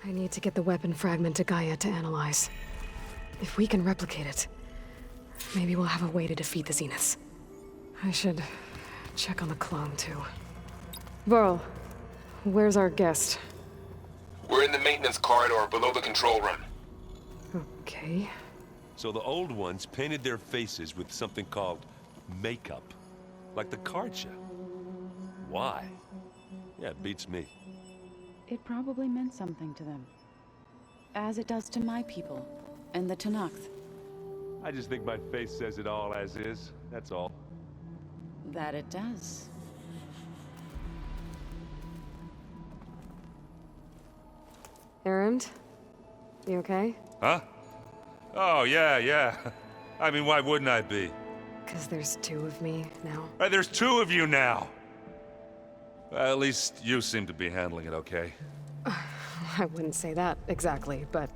I need to get the weapon fragment to Gaia to analyze. If we can replicate it, maybe we'll have a way to defeat the Zeniths. I should check on the clone, too. Varl, where's our guest? We're in the maintenance corridor below the control room. Okay. So the old ones painted their faces with something called makeup. Like the card show. Why? Yeah, it beats me. It probably meant something to them. As it does to my people, and the Tenakth. I just think my face says it all as is, that's all. That it does. Erend? You okay? Huh? Oh, yeah. I mean, why wouldn't I be? 'Cause there's two of me now. There's two of you now! Well, at least you seem to be handling it okay. I wouldn't say that exactly, but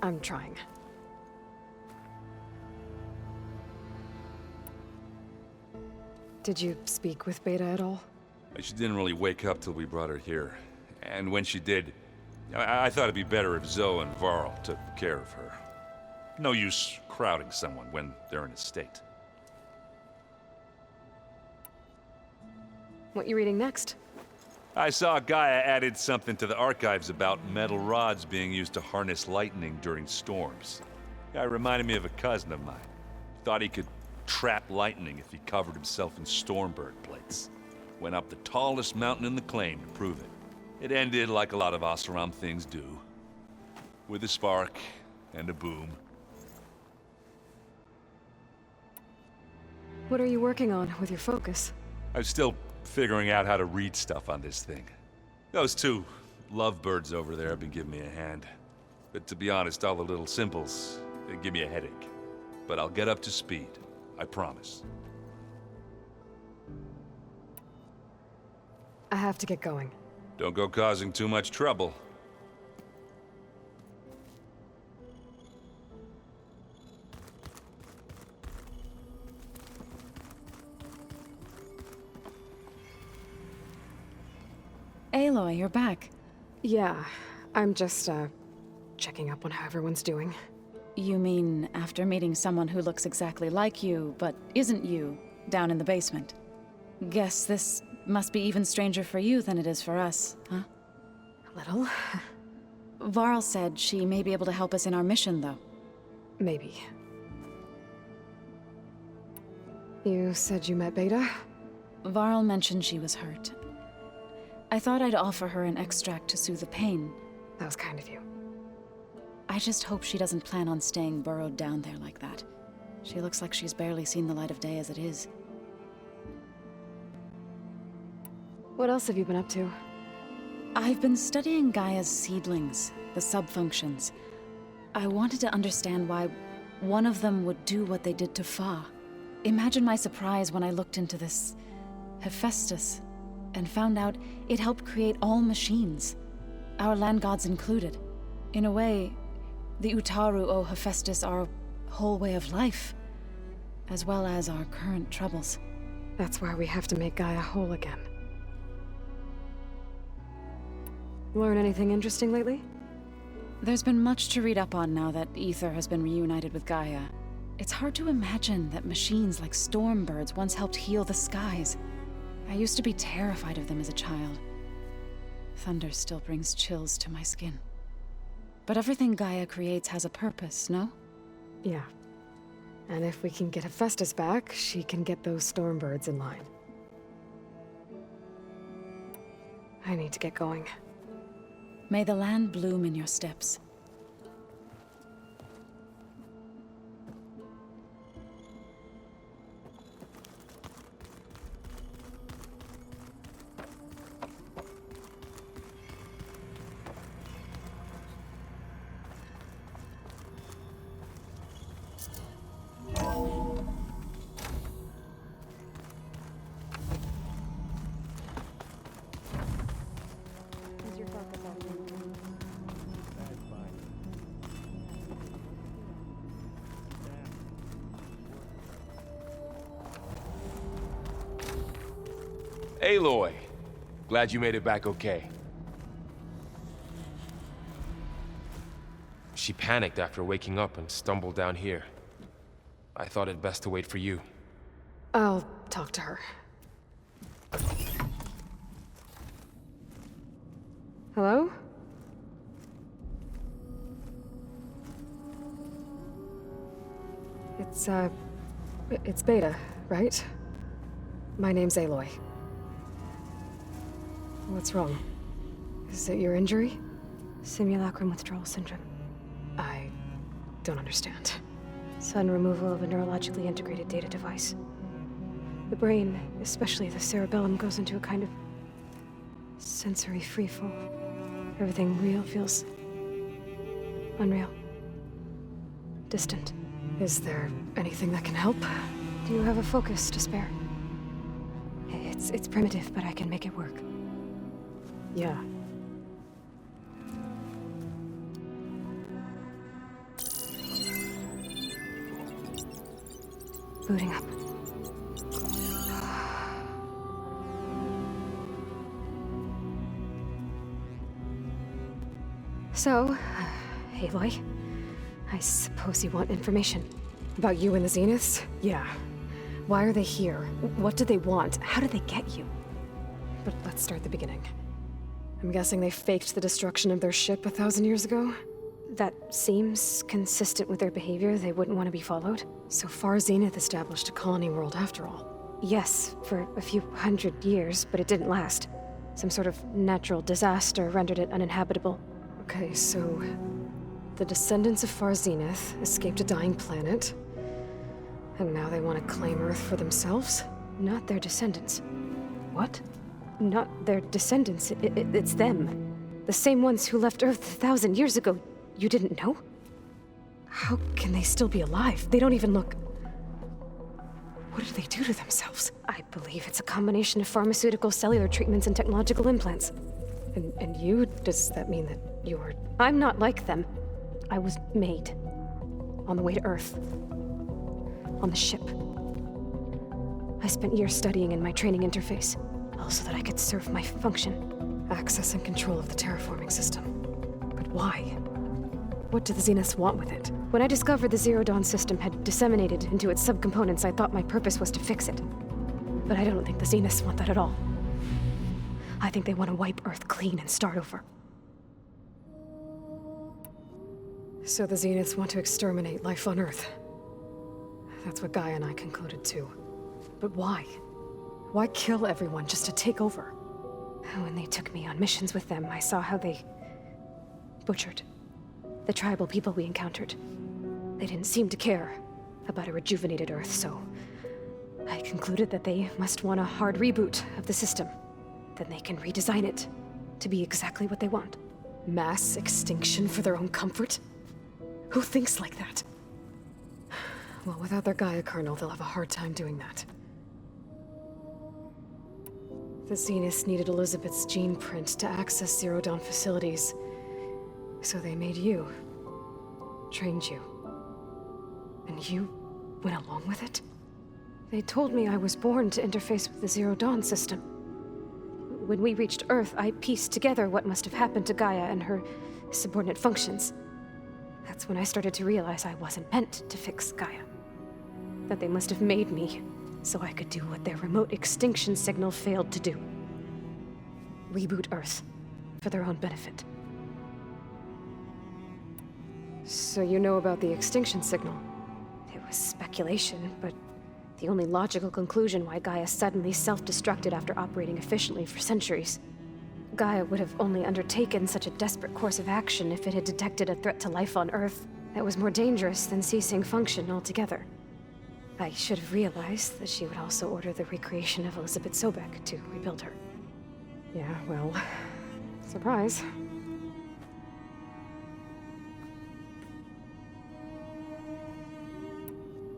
I'm trying. Did you speak with Beta at all? She didn't really wake up till we brought her here. And when she did, I thought it'd be better if Zoe and Varl took care of her. No use crowding someone when they're in a state. What you reading next? I saw Gaia added something to the archives about metal rods being used to harness lightning during storms. Guy reminded me of a cousin of mine. Thought he could trap lightning if he covered himself in Stormbird plates. Went up the tallest mountain in the claim to prove it. It ended like a lot of Oseram things do. With a spark and a boom. What are you working on with your focus? I'm still figuring out how to read stuff on this thing. Those two lovebirds over there have been giving me a hand. But to be honest, all the little symbols, they give me a headache. But I'll get up to speed. I promise. I have to get going. Don't go causing too much trouble. Aloy, you're back. Yeah, I'm just, checking up on how everyone's doing. You mean after meeting someone who looks exactly like you, but isn't you, down in the basement? Guess this must be even stranger for you than it is for us, huh? A little. Varl said she may be able to help us in our mission, though. Maybe. You said you met Beta? Varl mentioned she was hurt. I thought I'd offer her an extract to soothe the pain. That was kind of you. I just hope she doesn't plan on staying burrowed down there like that. She looks like she's barely seen the light of day as it is. What else have you been up to? I've been studying Gaia's seedlings, the subfunctions. I wanted to understand why one of them would do what they did to Fa. Imagine my surprise when I looked into this Hephaestus and found out it helped create all machines, our land gods included. In a way, the Utaru owe Hephaestus our whole way of life, as well as our current troubles. That's why we have to make Gaia whole again. Learn anything interesting lately? There's been much to read up on now that Ether has been reunited with Gaia. It's hard to imagine that machines like Stormbirds once helped heal the skies. I used to be terrified of them as a child. Thunder still brings chills to my skin. But everything Gaia creates has a purpose, no? Yeah. And if we can get Hephaestus back, she can get those Stormbirds in line. I need to get going. May the land bloom in your steps. Aloy, glad you made it back okay. She panicked after waking up and stumbled down here. I thought it best to wait for you. I'll talk to her. Hello? It's Beta, right? My name's Aloy. What's wrong? Is it your injury? Simulacrum withdrawal syndrome. I don't understand. Sudden removal of a neurologically integrated data device. The brain, especially the cerebellum, goes into a kind of sensory freefall. Everything real feels unreal. Distant. Is there anything that can help? Do you have a focus to spare? It's primitive, but I can make it work. Yeah. Booting up. So, Aloy, I suppose you want information. About you and the Zeniths? Yeah. Why are they here? What do they want? How did they get you? But let's start at the beginning. I'm guessing they faked the destruction of their ship 1,000 years ago? That seems consistent with their behavior. They wouldn't want to be followed. So far, Zenith established a colony world after all. Yes, for a few hundred years, but it didn't last. Some sort of natural disaster rendered it uninhabitable. Okay, so the descendants of Far Zenith escaped a dying planet, and now they want to claim Earth for themselves? Not their descendants. What? Not their descendants. It's them. The same ones who left Earth 1,000 years ago. You didn't know? How can they still be alive? They don't even look... What do they do to themselves? I believe it's a combination of pharmaceutical, cellular treatments, and technological implants. And you? Does that mean that you're... I'm not like them. I was made. On the way to Earth. On the ship. I spent years studying in my training interface, all so that I could serve my function. Access and control of the terraforming system. But why? What do the Zeniths want with it? When I discovered the Zero Dawn system had disseminated into its subcomponents, I thought my purpose was to fix it. But I don't think the Zeniths want that at all. I think they want to wipe Earth clean and start over. So the Zeniths want to exterminate life on Earth. That's what Gaia and I concluded too. But why? Why kill everyone just to take over? When they took me on missions with them, I saw how they butchered the tribal people we encountered. They didn't seem to care about a rejuvenated Earth, so I concluded that they must want a hard reboot of the system. Then they can redesign it to be exactly what they want. Mass extinction for their own comfort? Who thinks like that? Well, without their Gaia kernel, they'll have a hard time doing that. The Zeniths needed Elizabeth's gene print to access Zero Dawn facilities. So they made you. Trained you. And you went along with it? They told me I was born to interface with the Zero Dawn system. When we reached Earth, I pieced together what must have happened to Gaia and her subordinate functions. That's when I started to realize I wasn't meant to fix Gaia. That they must have made me so I could do what their remote extinction signal failed to do. Reboot Earth for their own benefit. So you know about the extinction signal? It was speculation, but the only logical conclusion why Gaia suddenly self-destructed after operating efficiently for centuries. Gaia would have only undertaken such a desperate course of action if it had detected a threat to life on Earth that was more dangerous than ceasing function altogether. I should have realized that she would also order the recreation of Elizabeth Sobek to rebuild her. Yeah, well, surprise.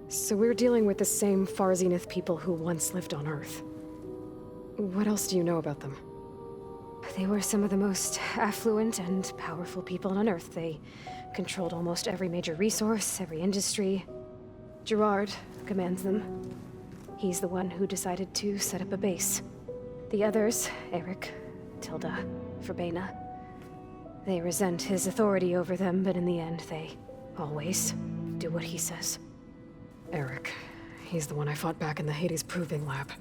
So we're dealing with the same Far Zenith people who once lived on Earth. What else do you know about them? They were some of the most affluent and powerful people on Earth. They controlled almost every major resource, every industry. Gerard commands them. He's the one who decided to set up a base. The others, Eric, Tilda, Verbena, They resent his authority over them, but in the end, they always do what he says. Eric. He's the one I fought back in the Hades Proving Lab.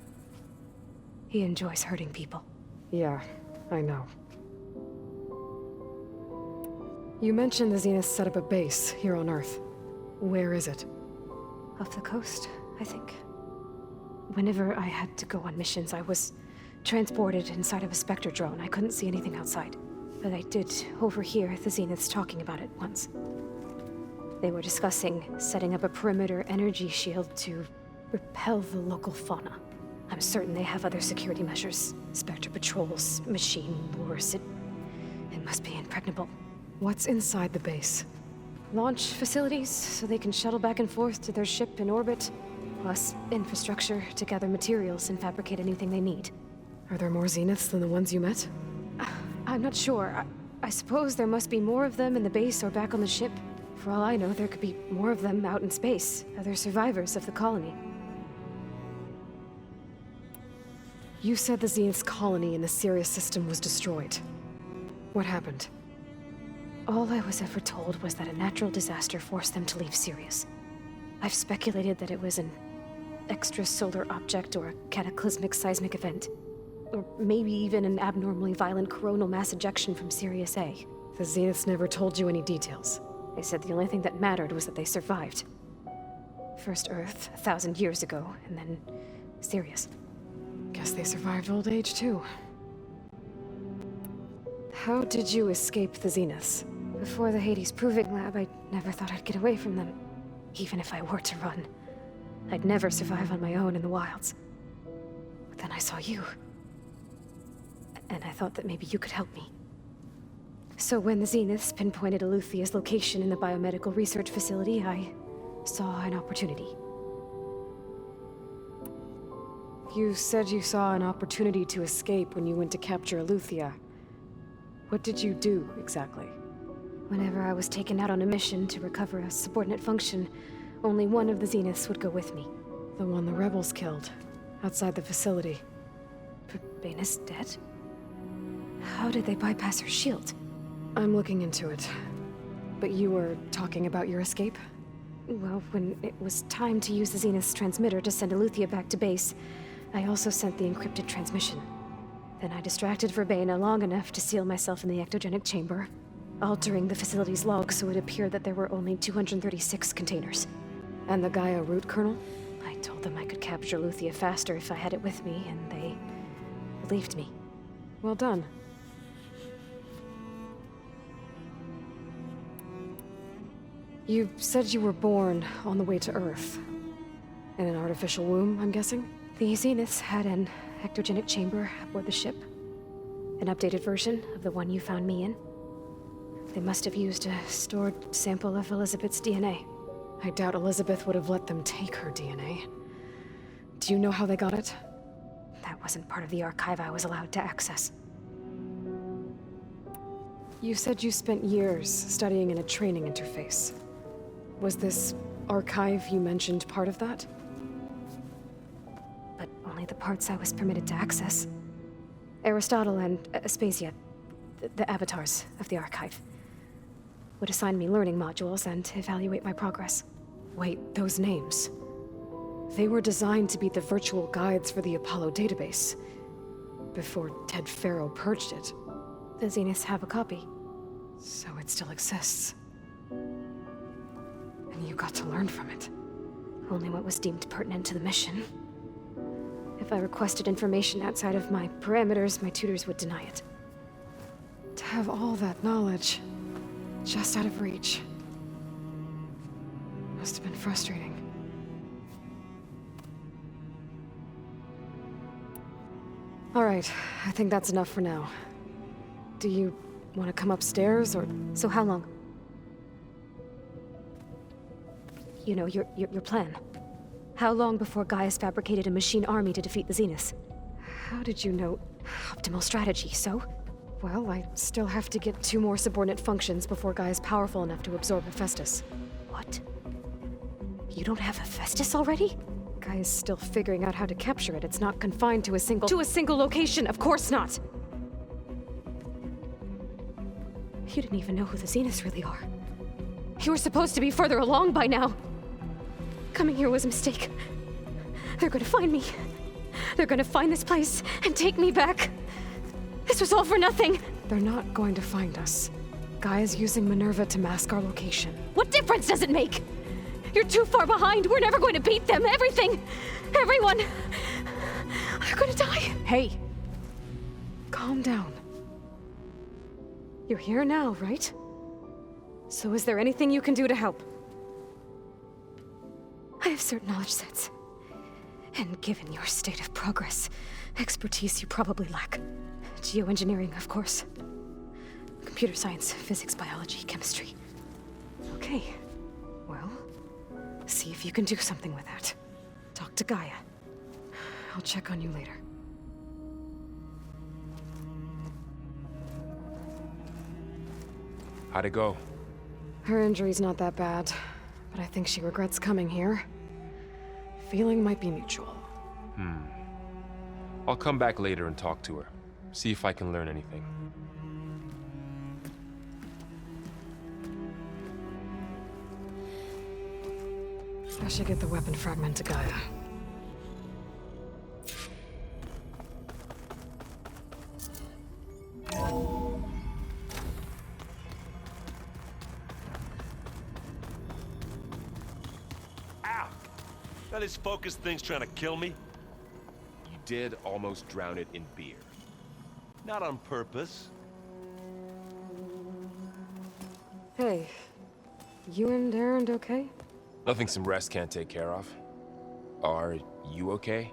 He enjoys hurting people. Yeah, I know. You mentioned the Zeniths set up a base here on Earth. Where is it? Off the coast, I think. Whenever I had to go on missions, I was transported inside of a Spectre drone. I couldn't see anything outside. But I did overhear the Zeniths talking about it once. They were discussing setting up a perimeter energy shield to repel the local fauna. I'm certain they have other security measures. Spectre patrols, machine wars. It must be impregnable. What's inside the base? Launch facilities, so they can shuttle back and forth to their ship in orbit. Plus, infrastructure to gather materials and fabricate anything they need. Are there more Zeniths than the ones you met? I'm not sure. I suppose there must be more of them in the base or back on the ship. For all I know, there could be more of them out in space, other survivors of the colony. You said the Zenith's colony in the Sirius system was destroyed. What happened? All I was ever told was that a natural disaster forced them to leave Sirius. I've speculated that it was an extrasolar object or a cataclysmic seismic event. Or maybe even an abnormally violent coronal mass ejection from Sirius A. The Zeniths never told you any details. They said the only thing that mattered was that they survived. First Earth, 1,000 years ago, and then Sirius. Guess they survived old age, too. How did you escape the Zeniths? Before the Hades Proving Lab, I never thought I'd get away from them. Even if I were to run. I'd never survive on my own in the wilds. But then I saw you. And I thought that maybe you could help me. So when the Zeniths pinpointed Aluthia's location in the biomedical research facility, I saw an opportunity. You said you saw an opportunity to escape when you went to capture Aluthia. What did you do, exactly? Whenever I was taken out on a mission to recover a subordinate function, only one of the Zeniths would go with me. The one the rebels killed, outside the facility. Baina's dead? How did they bypass her shield? I'm looking into it. But you were talking about your escape? Well, when it was time to use the Zenith's transmitter to send Aluthia back to base, I also sent the encrypted transmission. Then I distracted Verbena long enough to seal myself in the ectogenic chamber, altering the facility's log so it appeared that there were only 236 containers. And the Gaia root kernel? I told them I could capture Aluthia faster if I had it with me, and they believed me. Well done. You said you were born on the way to Earth. In an artificial womb, I'm guessing? The Zeniths had an ectogenic chamber aboard the ship. An updated version of the one you found me in. They must have used a stored sample of Elizabeth's DNA. I doubt Elizabeth would have let them take her DNA. Do you know how they got it? That wasn't part of the archive I was allowed to access. You said you spent years studying in a training interface. Was this archive you mentioned part of that? But only the parts I was permitted to access. Aristotle and Aspasia, the avatars of the archive, would assign me learning modules and evaluate my progress. Wait, those names. They were designed to be the virtual guides for the Apollo database, before Ted Faro purged it. The Zeniths have a copy. So it still exists. And you got to learn from it. Only what was deemed pertinent to the mission. If I requested information outside of my parameters, my tutors would deny it. To have all that knowledge, just out of reach. Must have been frustrating. All right, I think that's enough for now. Do you want to come upstairs, or...? So how long? You know, your plan. How long before Gaia's fabricated a machine army to defeat the Zeniths? How did you know? Optimal strategy, so? Well, I still have to get 2 more subordinate functions before Gaia's powerful enough to absorb Hephaestus. What? You don't have Hephaestus already? Gaia's still figuring out how to capture it. It's not confined to a single... To a single location! Of course not! You didn't even know who the Zeniths really are. You were supposed to be further along by now. Coming here was a mistake. They're gonna find me. They're gonna find this place and take me back. This was all for nothing. They're not going to find us. Gaia's using Minerva to mask our location. What difference does it make? You're too far behind. We're never going to beat them. Everything. Everyone. They're gonna die. Hey! Calm down. You're here now, right? So is there anything you can do to help? I have certain knowledge sets. And given your state of progress, expertise you probably lack. Geoengineering, of course. Computer science, physics, biology, chemistry. Okay. Well, see if you can do something with that. Talk to Gaia. I'll check on you later. How'd it go? Her injury's not that bad, but I think she regrets coming here. Feeling might be mutual. I'll come back later and talk to her. See if I can learn anything. I should get the weapon fragment to Gaia. Ow! Now this focus thing's trying to kill me? You did almost drown it in beer. Not on purpose. Hey, you and Aaron okay? Nothing some rest can't take care of. Are you okay?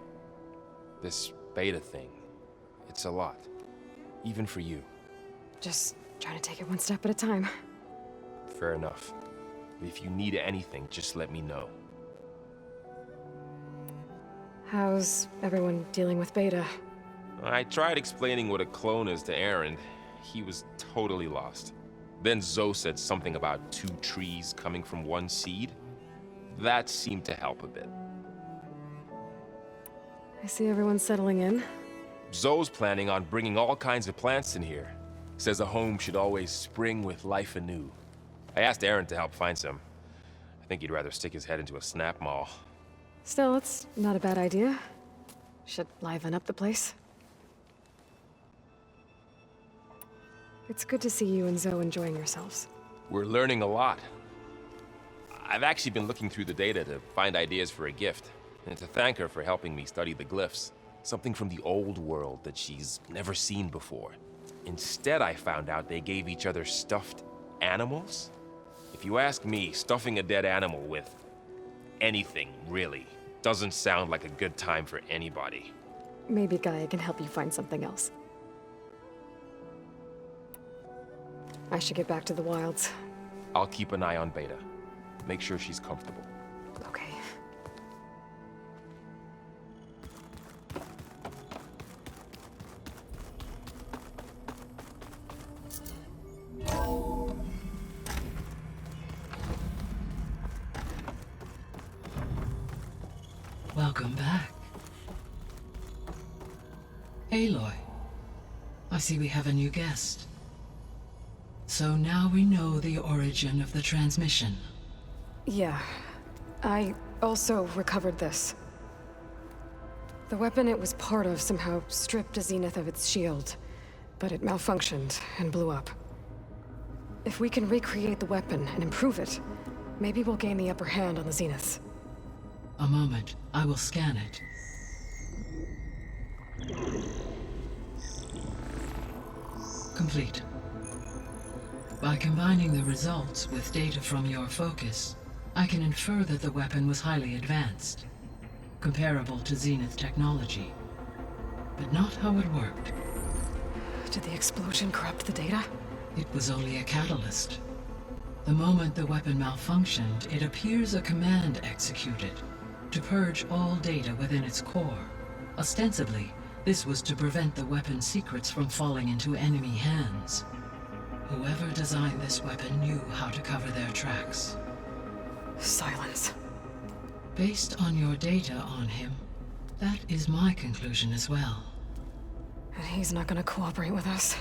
This beta thing, it's a lot. Even for you. Just trying to take it one step at a time. Fair enough. If you need anything, just let me know. How's everyone dealing with Beta? I tried explaining what a clone is to Aaron. He was totally lost. Then Zoe said something about 2 trees coming from 1 seed. That seemed to help a bit. I see everyone's settling in. Zoe's planning on bringing all kinds of plants in here. Says a home should always spring with life anew. I asked Aaron to help find some. I think he'd rather stick his head into a snap mall. Still, it's not a bad idea. Should liven up the place. It's good to see you and Zoe enjoying yourselves. We're learning a lot. I've actually been looking through the data to find ideas for a gift, and to thank her for helping me study the glyphs. Something from the old world that she's never seen before. Instead, I found out they gave each other stuffed animals. If you ask me, stuffing a dead animal with anything, really, doesn't sound like a good time for anybody. Maybe Gaia can help you find something else. I should get back to the wilds. I'll keep an eye on Beta. Make sure she's comfortable. Okay. Welcome back. Aloy, I see we have a new guest. So now we know the origin of the transmission. Yeah. I also recovered this. The weapon it was part of somehow stripped a Zenith of its shield, but it malfunctioned and blew up. If we can recreate the weapon and improve it, maybe we'll gain the upper hand on the Zeniths. A moment, I will scan it. Complete. By combining the results with data from your focus, I can infer that the weapon was highly advanced, comparable to Zenith technology, but not how it worked. Did the explosion corrupt the data? It was only a catalyst. The moment the weapon malfunctioned, it appears a command executed to purge all data within its core. Ostensibly, this was to prevent the weapon's secrets from falling into enemy hands. Whoever designed this weapon knew how to cover their tracks. Silence. Based on your data on him, that is my conclusion as well. And he's not gonna cooperate with us.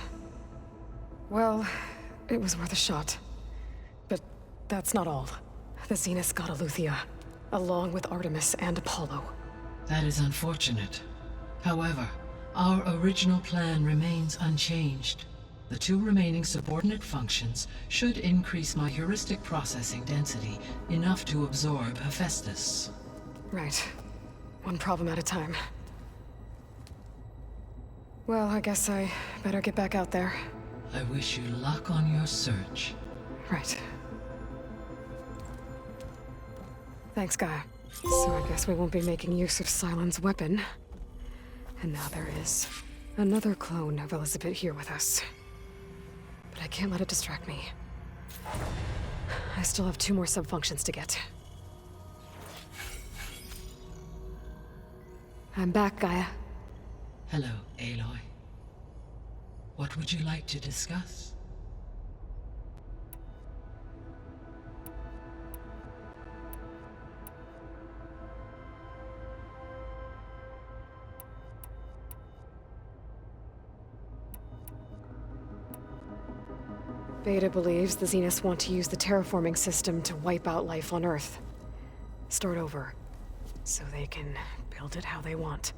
Well, It was worth a shot. But that's not all. The Zeniths got Aletheia, along with Artemis and Apollo. That is unfortunate. However, our original plan remains unchanged. The 2 remaining subordinate functions should increase my heuristic processing density enough to absorb Hephaestus. Right. One problem at a time. Well, I guess I better get back out there. I wish you luck on your search. Right. Thanks, Gaia. So I guess we won't be making use of Cylon's weapon. And now there is another clone of Elizabeth here with us. But I can't let it distract me. I still have 2 more subfunctions to get. I'm back, Gaia. Hello, Aloy. What would you like to discuss? Beta believes the Zeniths want to use the terraforming system to wipe out life on Earth. Start over, so they can build it how they want.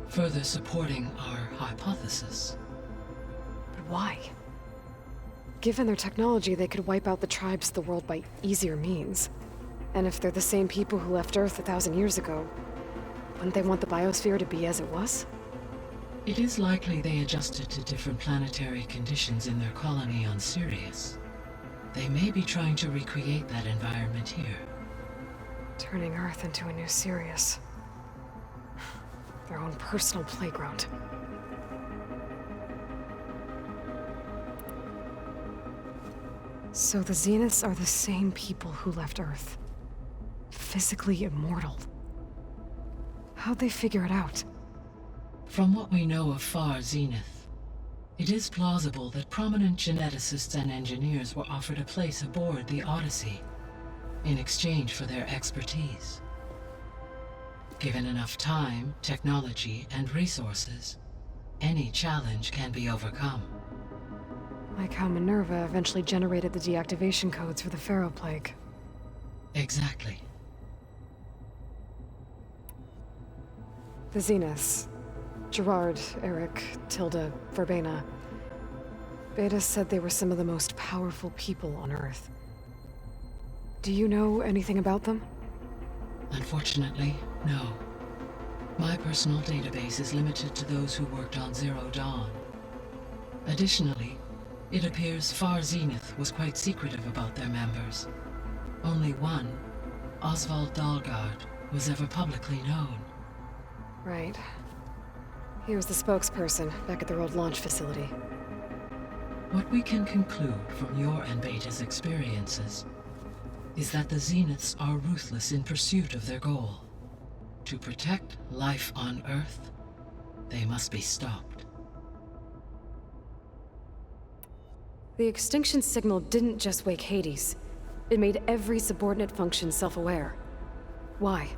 Further supporting our hypothesis. But why? Given their technology, they could wipe out the tribes of the world by easier means. And if they're the same people who left Earth 1,000 years ago, wouldn't they want the biosphere to be as it was? It is likely they adjusted to different planetary conditions in their colony on Sirius. They may be trying to recreate that environment here. Turning Earth into a new Sirius. Their own personal playground. So the Zeniths are the same people who left Earth. Physically immortal. How'd they figure it out? From what we know of Far Zenith, it is plausible that prominent geneticists and engineers were offered a place aboard the Odyssey in exchange for their expertise. Given enough time, technology, and resources, any challenge can be overcome. Like how Minerva eventually generated the deactivation codes for the Pharaoh Plague. Exactly. The Zeniths. Gerard, Eric, Tilda, Verbena. Beta said they were some of the most powerful people on Earth. Do you know anything about them? Unfortunately, no. My personal database is limited to those who worked on Zero Dawn. Additionally, it appears Far Zenith was quite secretive about their members. Only one, Oswald Dahlgard, was ever publicly known. Right. He was the spokesperson back at their old launch facility. What we can conclude from your and Beta's experiences is that the Zeniths are ruthless in pursuit of their goal. To protect life on Earth, they must be stopped. The extinction signal didn't just wake Hades. It made every subordinate function self-aware. Why?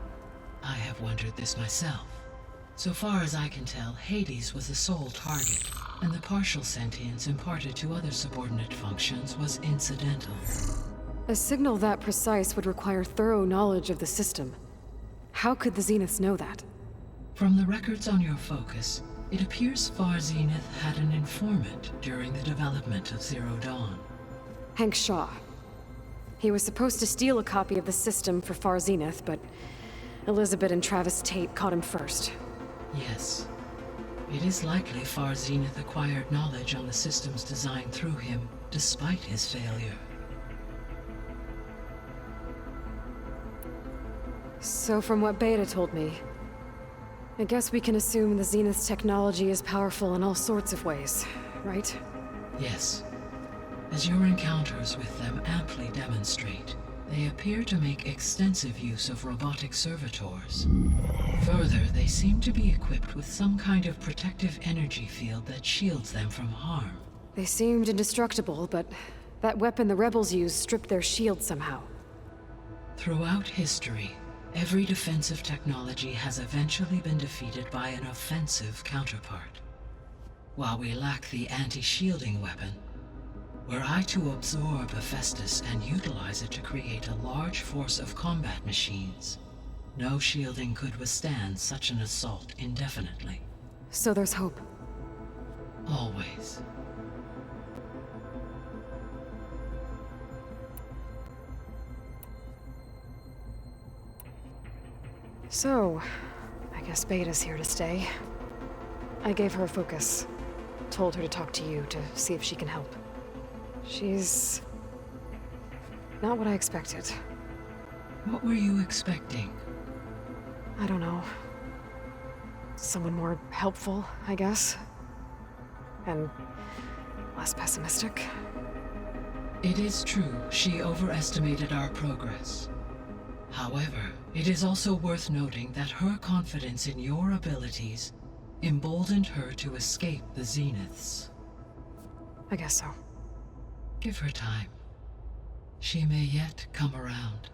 I have wondered this myself. So far as I can tell, Hades was the sole target, and the partial sentience imparted to other subordinate functions was incidental. A signal that precise would require thorough knowledge of the system. How could the Zeniths know that? From the records on your focus, it appears Far Zenith had an informant during the development of Zero Dawn. Hank Shaw. He was supposed to steal a copy of the system for Far Zenith, but Elizabeth and Travis Tate caught him first. Yes. It is likely Far Zenith acquired knowledge on the system's design through him, despite his failure. So from what Beta told me, I guess we can assume the Zenith's technology is powerful in all sorts of ways, right? Yes. As your encounters with them amply demonstrate, they appear to make extensive use of robotic servitors. Further, they seem to be equipped with some kind of protective energy field that shields them from harm. They seemed indestructible, but that weapon the rebels used stripped their shield somehow. Throughout history, every defensive technology has eventually been defeated by an offensive counterpart. while we lack the anti-shielding weapon, were I to absorb Hephaestus and utilize it to create a large force of combat machines, no shielding could withstand such an assault indefinitely. So there's hope. Always. So, I guess Beta's here to stay. I gave her a focus. Told her to talk to you to see if she can help. She's... not what I expected. What were you expecting? I don't know. Someone more helpful, I guess. And less pessimistic. It is true she overestimated our progress. However, it is also worth noting that her confidence in your abilities emboldened her to escape the Zeniths. I guess so. Give her time. She may yet come around.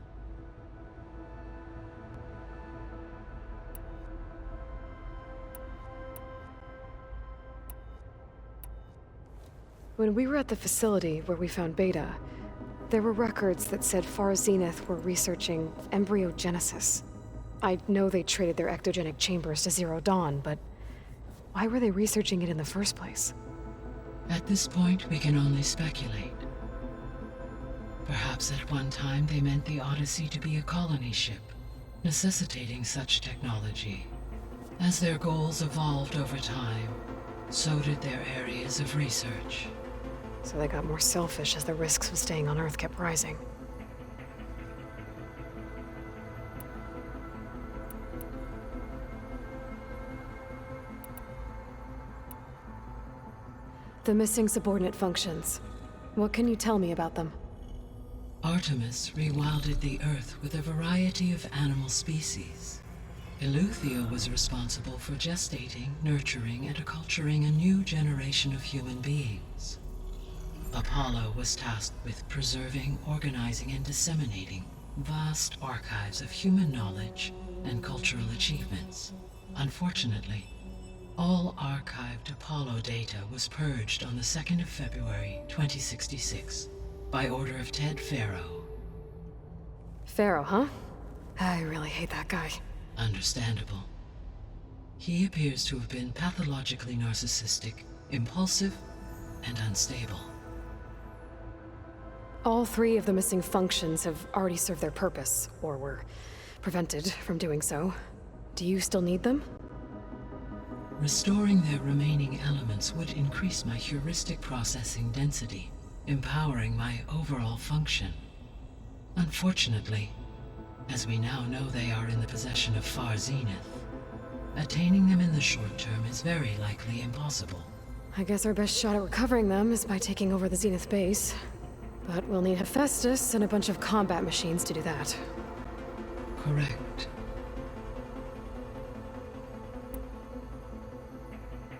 When we were at the facility where we found Beta, there were records that said Far Zenith were researching embryogenesis. I know they traded their ectogenic chambers to Zero Dawn, but why were they researching it in the first place? At this point, we can only speculate. Perhaps at one time they meant the Odyssey to be a colony ship, necessitating such technology. As their goals evolved over time, so did their areas of research. So they got more selfish as the risks of staying on Earth kept rising. The missing subordinate functions. What can you tell me about them? Artemis rewilded the Earth with a variety of animal species. Eleuthia was responsible for gestating, nurturing, and acculturating a new generation of human beings. Apollo was tasked with preserving, organizing, and disseminating vast archives of human knowledge and cultural achievements. Unfortunately, all archived Apollo data was purged on the 2nd of February, 2066, by order of Ted Faro. Pharaoh, huh? I really hate that guy. Understandable. He appears to have been pathologically narcissistic, impulsive, and unstable. All 3 of the missing functions have already served their purpose, or were prevented from doing so. Do you still need them? Restoring their remaining elements would increase my heuristic processing density, empowering my overall function. Unfortunately, as we now know they are in the possession of Far Zenith, attaining them in the short term is very likely impossible. I guess our best shot at recovering them is by taking over the Zenith base. But we'll need Hephaestus and a bunch of combat machines to do that. Correct.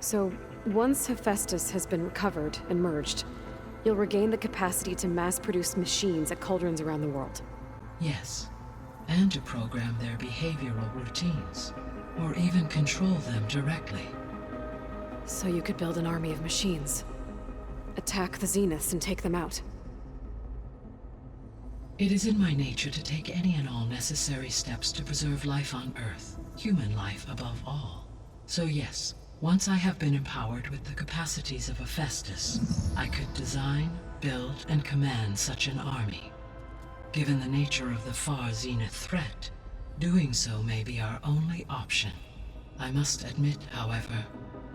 So, once Hephaestus has been recovered and merged, you'll regain the capacity to mass-produce machines at cauldrons around the world. Yes, and to program their behavioral routines, or even control them directly. So you could build an army of machines. Attack the Zeniths and take them out. It is in my nature to take any and all necessary steps to preserve life on Earth, human life above all. So yes, once I have been empowered with the capacities of Hephaestus, I could design, build, and command such an army. Given the nature of the Far Zenith threat, doing so may be our only option. I must admit, however,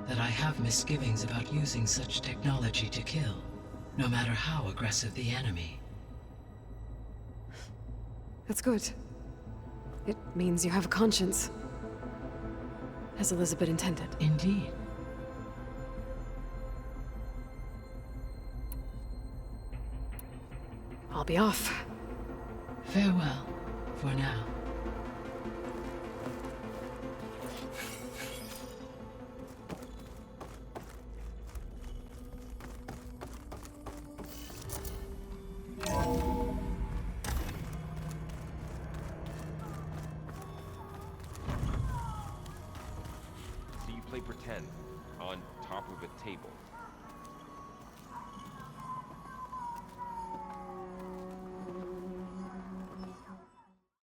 that I have misgivings about using such technology to kill, no matter how aggressive the enemy. That's good. It means you have a conscience. As Elizabeth intended. Indeed. I'll be off. Farewell, for now.